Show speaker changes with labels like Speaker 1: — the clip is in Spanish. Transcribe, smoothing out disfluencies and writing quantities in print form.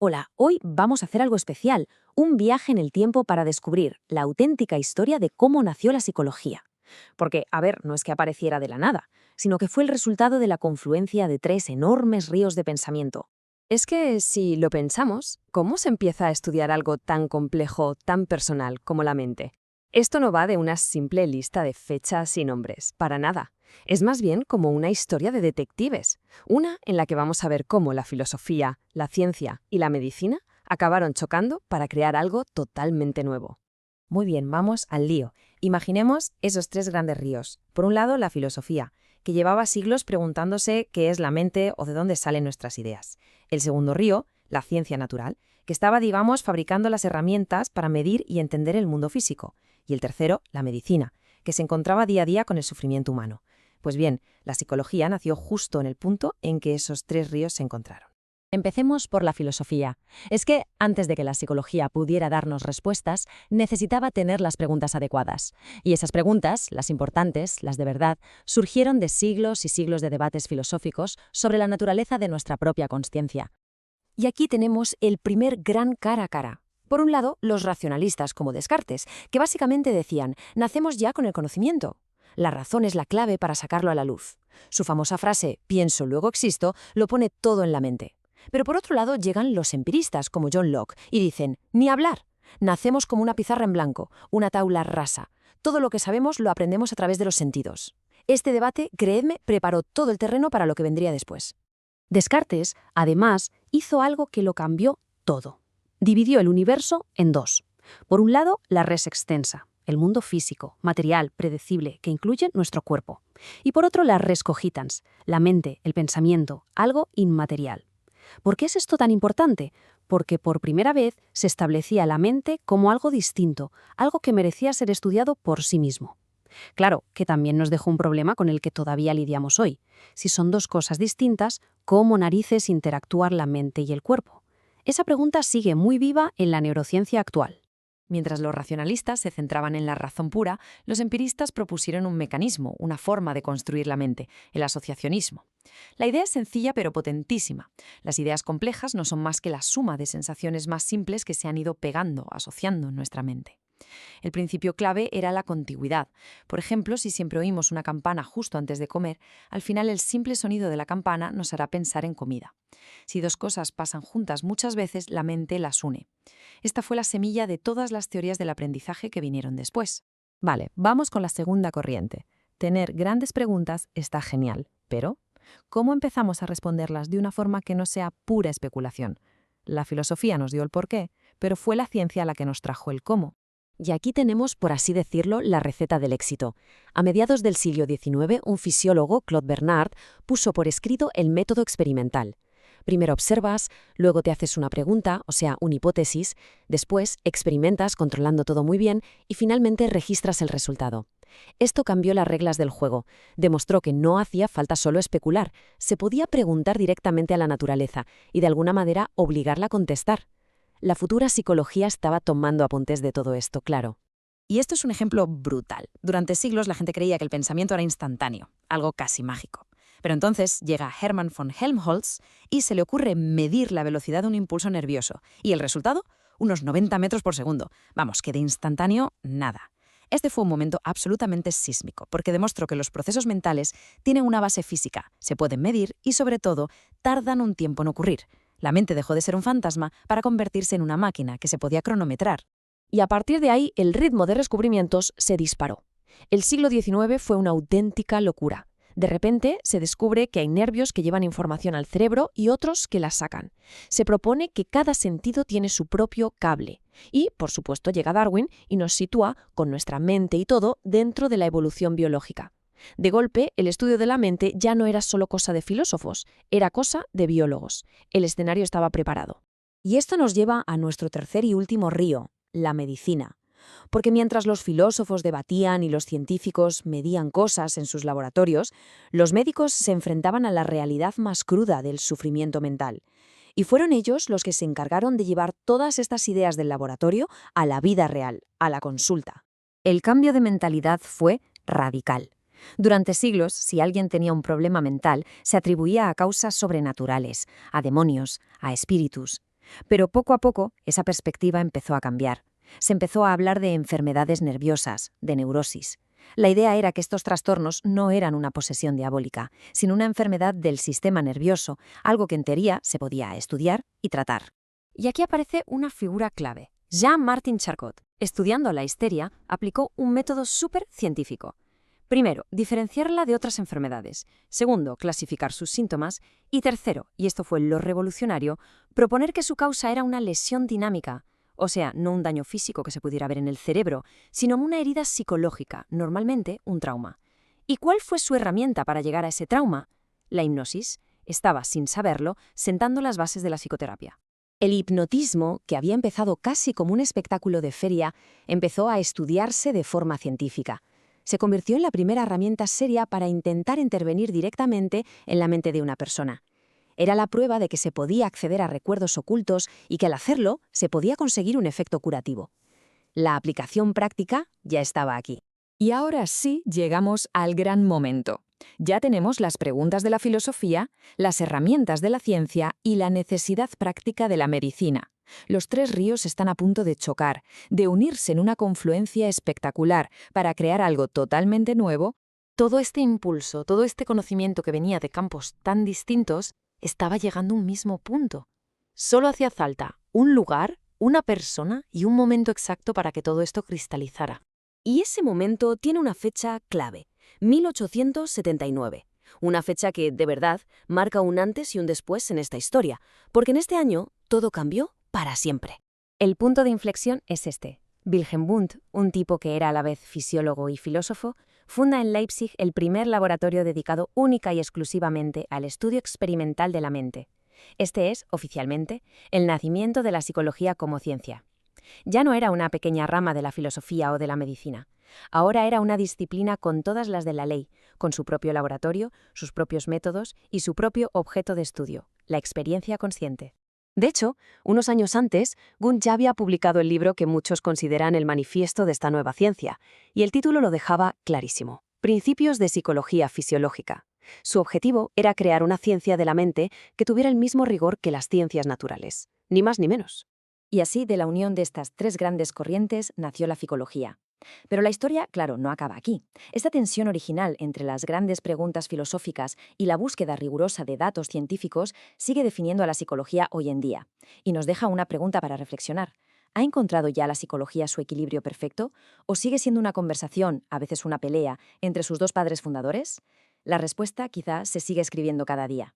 Speaker 1: Hola, hoy vamos a hacer algo especial, un viaje en el tiempo para descubrir la auténtica historia de cómo nació la psicología. Porque, a ver, no es que apareciera de la nada, sino que fue el resultado de la confluencia de tres enormes ríos de pensamiento.
Speaker 2: Es que, si lo pensamos, ¿cómo se empieza a estudiar algo tan complejo, tan personal como la mente? Esto no va de una simple lista de fechas y nombres, para nada. Es más bien como una historia de detectives, una en la que vamos a ver cómo la filosofía, la ciencia y la medicina acabaron chocando para crear algo totalmente nuevo.
Speaker 1: Muy bien, vamos al lío. Imaginemos esos tres grandes ríos. Por un lado, la filosofía, que llevaba siglos preguntándose qué es la mente o de dónde salen nuestras ideas. El segundo río, la ciencia natural, que estaba, digamos, fabricando las herramientas para medir y entender el mundo físico. Y el tercero, la medicina, que se encontraba día a día con el sufrimiento humano. Pues bien, la psicología nació justo en el punto en que esos tres ríos se encontraron.
Speaker 3: Empecemos por la filosofía. Es que, antes de que la psicología pudiera darnos respuestas, necesitaba tener las preguntas adecuadas. Y esas preguntas, las importantes, las de verdad, surgieron de siglos y siglos de debates filosóficos sobre la naturaleza de nuestra propia consciencia.
Speaker 1: Y aquí tenemos el primer gran cara a cara. Por un lado, los racionalistas como Descartes, que básicamente decían, nacemos ya con el conocimiento. La razón es la clave para sacarlo a la luz. Su famosa frase, pienso, luego existo, lo pone todo en la mente. Pero por otro lado llegan los empiristas como John Locke y dicen, ni hablar. Nacemos como una pizarra en blanco, una tabla rasa. Todo lo que sabemos lo aprendemos a través de los sentidos. Este debate, creedme, preparó todo el terreno para lo que vendría después. Descartes, además, hizo algo que lo cambió todo. Dividió el universo en dos. Por un lado, la res extensa, el mundo físico, material, predecible, que incluye nuestro cuerpo. Y por otro, la res cogitans, la mente, el pensamiento, algo inmaterial. ¿Por qué es esto tan importante? Porque por primera vez se establecía la mente como algo distinto, algo que merecía ser estudiado por sí mismo. Claro, que también nos dejó un problema con el que todavía lidiamos hoy. Si son dos cosas distintas, ¿cómo narices interactúan la mente y el cuerpo? Esa pregunta sigue muy viva en la neurociencia actual. Mientras los racionalistas se centraban en la razón pura, los empiristas propusieron un mecanismo, una forma de construir la mente, el asociacionismo. La idea es sencilla pero potentísima. Las ideas complejas no son más que la suma de sensaciones más simples que se han ido pegando, asociando en nuestra mente. El principio clave era la contigüidad. Por ejemplo, si siempre oímos una campana justo antes de comer, al final el simple sonido de la campana nos hará pensar en comida. Si dos cosas pasan juntas muchas veces, la mente las une. Esta fue la semilla de todas las teorías del aprendizaje que vinieron después. Vale, vamos con la segunda corriente. Tener grandes preguntas está genial, pero ¿cómo empezamos a responderlas de una forma que no sea pura especulación? La filosofía nos dio el porqué, pero fue la ciencia la que nos trajo el cómo. Y aquí tenemos, por así decirlo, la receta del éxito. A mediados del siglo XIX, un fisiólogo, Claude Bernard, puso por escrito el método experimental. Primero observas, luego te haces una pregunta, o sea, una hipótesis, después experimentas controlando todo muy bien y finalmente registras el resultado. Esto cambió las reglas del juego. Demostró que no hacía falta solo especular, se podía preguntar directamente a la naturaleza y de alguna manera obligarla a contestar. La futura psicología estaba tomando apuntes de todo esto, claro. Y esto es un ejemplo brutal. Durante siglos la gente creía que el pensamiento era instantáneo, algo casi mágico. Pero entonces llega Hermann von Helmholtz y se le ocurre medir la velocidad de un impulso nervioso. ¿Y el resultado? Unos 90 metros por segundo. Vamos, que de instantáneo, nada. Este fue un momento absolutamente sísmico, porque demostró que los procesos mentales tienen una base física, se pueden medir y, sobre todo, tardan un tiempo en ocurrir. La mente dejó de ser un fantasma para convertirse en una máquina que se podía cronometrar. Y a partir de ahí, el ritmo de descubrimientos se disparó. El siglo XIX fue una auténtica locura. De repente, se descubre que hay nervios que llevan información al cerebro y otros que la sacan. Se propone que cada sentido tiene su propio cable. Y, por supuesto, llega Darwin y nos sitúa, con nuestra mente y todo, dentro de la evolución biológica. De golpe, el estudio de la mente ya no era solo cosa de filósofos, era cosa de biólogos. El escenario estaba preparado. Y esto nos lleva a nuestro tercer y último río, la medicina. Porque mientras los filósofos debatían y los científicos medían cosas en sus laboratorios, los médicos se enfrentaban a la realidad más cruda del sufrimiento mental. Y fueron ellos los que se encargaron de llevar todas estas ideas del laboratorio a la vida real, a la consulta. El cambio de mentalidad fue radical. Durante siglos, si alguien tenía un problema mental, se atribuía a causas sobrenaturales, a demonios, a espíritus. Pero poco a poco esa perspectiva empezó a cambiar. Se empezó a hablar de enfermedades nerviosas, de neurosis. La idea era que estos trastornos no eran una posesión diabólica, sino una enfermedad del sistema nervioso, algo que en teoría se podía estudiar y tratar.
Speaker 2: Y aquí aparece una figura clave. Jean-Martin Charcot, estudiando la histeria, aplicó un método súper científico. Primero, diferenciarla de otras enfermedades. Segundo, clasificar sus síntomas. Y tercero, y esto fue lo revolucionario, proponer que su causa era una lesión dinámica. O sea, no un daño físico que se pudiera ver en el cerebro, sino una herida psicológica, normalmente un trauma. ¿Y cuál fue su herramienta para llegar a ese trauma? La hipnosis. Estaba, sin saberlo, sentando las bases de la psicoterapia.
Speaker 1: El hipnotismo, que había empezado casi como un espectáculo de feria, empezó a estudiarse de forma científica. Se convirtió en la primera herramienta seria para intentar intervenir directamente en la mente de una persona. Era la prueba de que se podía acceder a recuerdos ocultos y que al hacerlo se podía conseguir un efecto curativo. La aplicación práctica ya estaba aquí. Y ahora sí llegamos al gran momento. Ya tenemos las preguntas de la filosofía, las herramientas de la ciencia y la necesidad práctica de la medicina. Los tres ríos están a punto de chocar, de unirse en una confluencia espectacular para crear algo totalmente nuevo.
Speaker 2: Todo este impulso, todo este conocimiento que venía de campos tan distintos, estaba llegando a un mismo punto. Solo hacía falta un lugar, una persona y un momento exacto para que todo esto cristalizara.
Speaker 1: Y ese momento tiene una fecha clave, 1879. Una fecha que, de verdad, marca un antes y un después en esta historia, porque en este año todo cambió para siempre.
Speaker 2: El punto de inflexión es este. Wilhelm Wundt, un tipo que era a la vez fisiólogo y filósofo, funda en Leipzig el primer laboratorio dedicado única y exclusivamente al estudio experimental de la mente. Este es, oficialmente, el nacimiento de la psicología como ciencia. Ya no era una pequeña rama de la filosofía o de la medicina. Ahora era una disciplina con todas las de la ley, con su propio laboratorio, sus propios métodos y su propio objeto de estudio, la experiencia consciente.
Speaker 1: De hecho, unos años antes, Wundt ya había publicado el libro que muchos consideran el manifiesto de esta nueva ciencia, y el título lo dejaba clarísimo: Principios de Psicología Fisiológica. Su objetivo era crear una ciencia de la mente que tuviera el mismo rigor que las ciencias naturales, ni más ni menos. Y así, de la unión de estas tres grandes corrientes, nació la psicología. Pero la historia, claro, no acaba aquí. Esta tensión original entre las grandes preguntas filosóficas y la búsqueda rigurosa de datos científicos sigue definiendo a la psicología hoy en día. Y nos deja una pregunta para reflexionar. ¿Ha encontrado ya la psicología su equilibrio perfecto? ¿O sigue siendo una conversación, a veces una pelea, entre sus dos padres fundadores? La respuesta quizá se sigue escribiendo cada día.